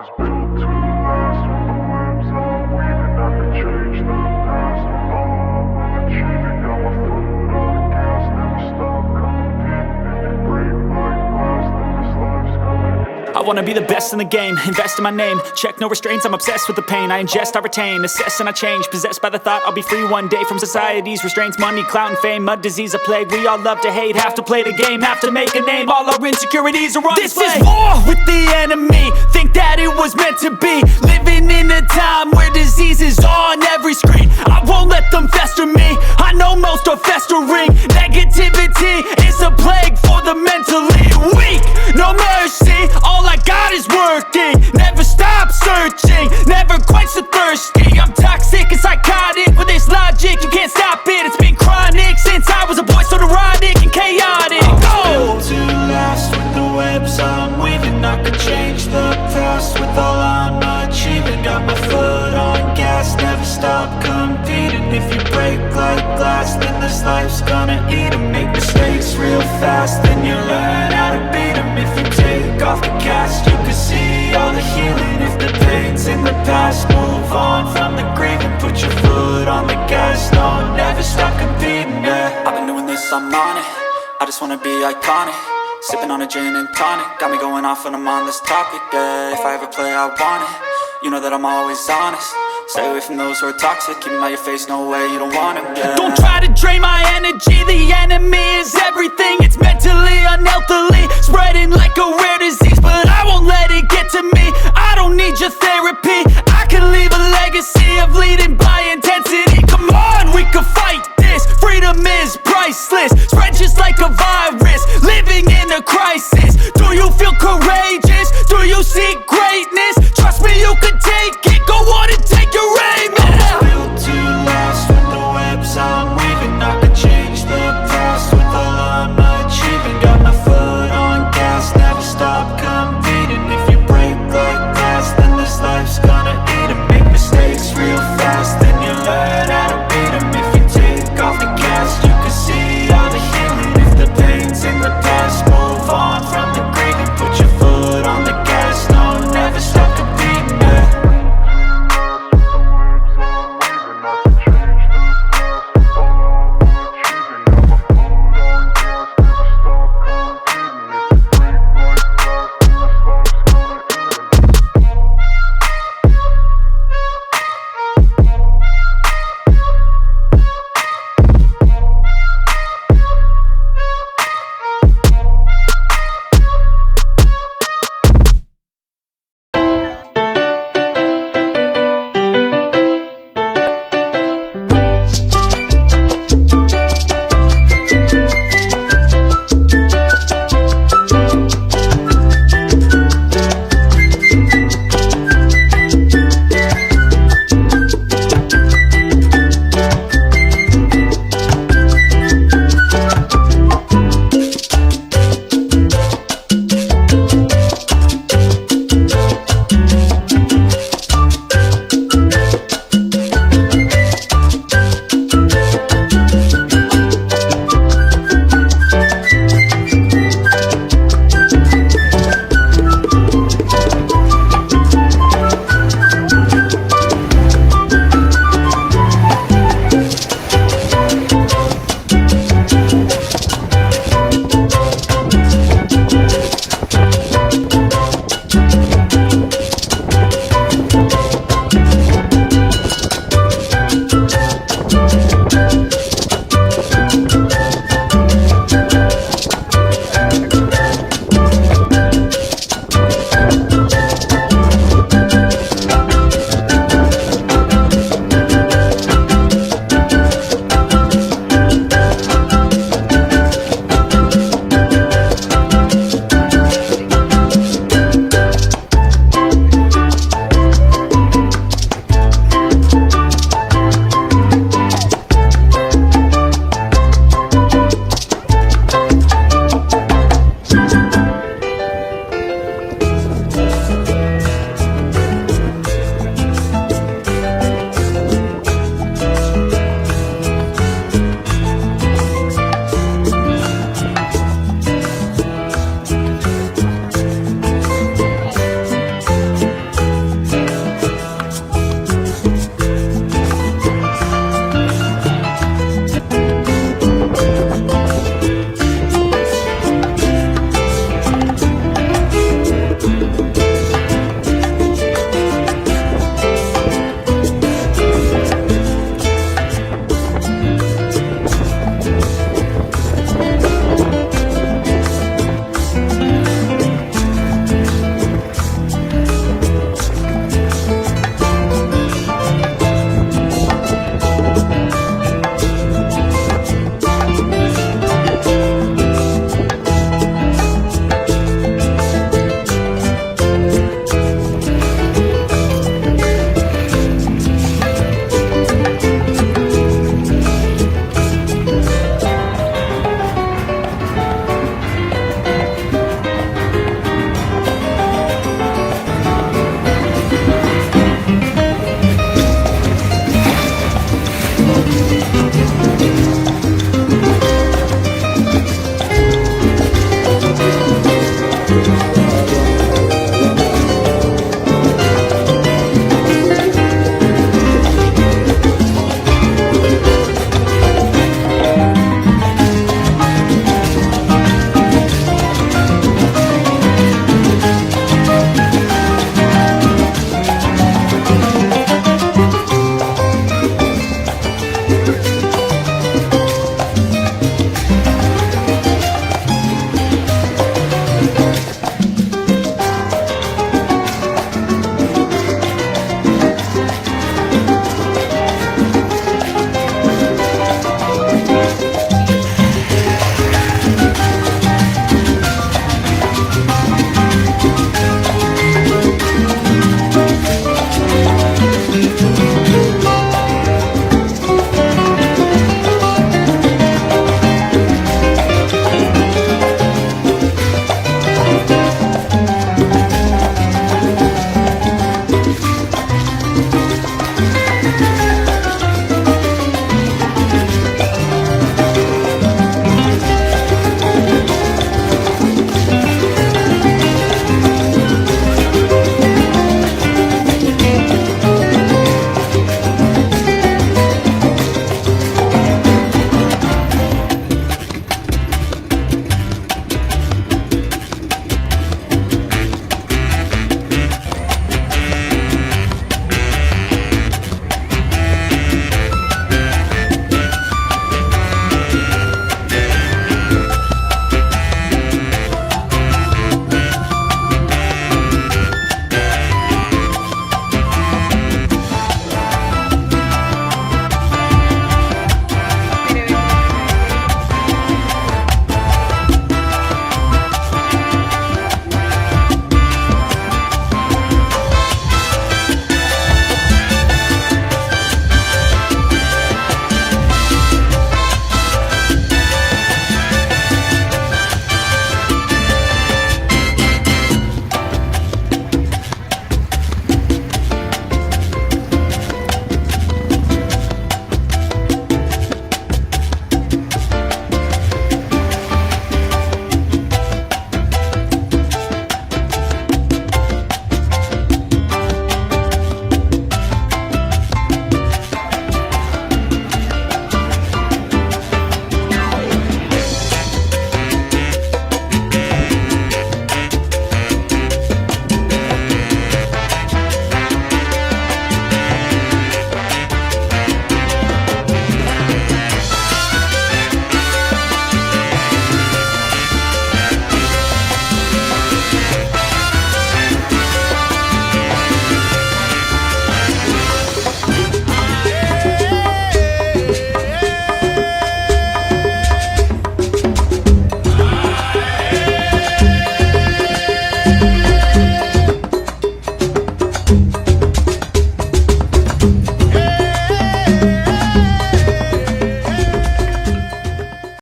was built to last. With the webs I'm weaving, I could change the past. With all I'm achieving, got my foot on gas. Never stop competing. If you break like glass, then this life's gonna end. I wanna be the best in the game, invest in my name. Check no restraints, I'm obsessed with the pain. I ingest, I retain, assess and I change. Possessed by the thought I'll be free one day from society's restraints. Money, clout and fame, mud, disease, a plague. We all love to hate, have to play the game, have to make a name. All our insecurities are on display. This is war with the enemy, think that it was meant to be. Living in a time where disease is on every screen. I won't let them fester me, I know most are festering. Negativity is a plague for the mentally weak. No mercy, all I got is working. Never stop searching, never quench the thirsty. I'm toxic and psychotic, with this logic you can't stop it. It's been chronic since I was a boy, so neurotic and chaotic. Built to last. With the webs I'm weaving, I could change the past. With all I'm achieving, got my foot on gas. Never stop competing. If you break like glass, then this life's gonna eat 'em. Make mistakes real fast, then you learn how to beat 'em. If you take off the cast, you can see all the healing. If the pain's in the past, move on from the grieving. Put your foot on the gas, no, never stop competing, yeah. I've been doing this, I'm on it. I just wanna be iconic. Sipping on a gin and tonic, got me going off when I'm on this topic, yeah. If I ever play, I want it. You know that I'm always honest. Stay away from those who are toxic. Keep them out your face, no way, you don't want it, yeah. Don't try to drain my energy. The enemy is everything. It's mentally, unhealthily, spreading like a rare disease. But I won't let it get to me.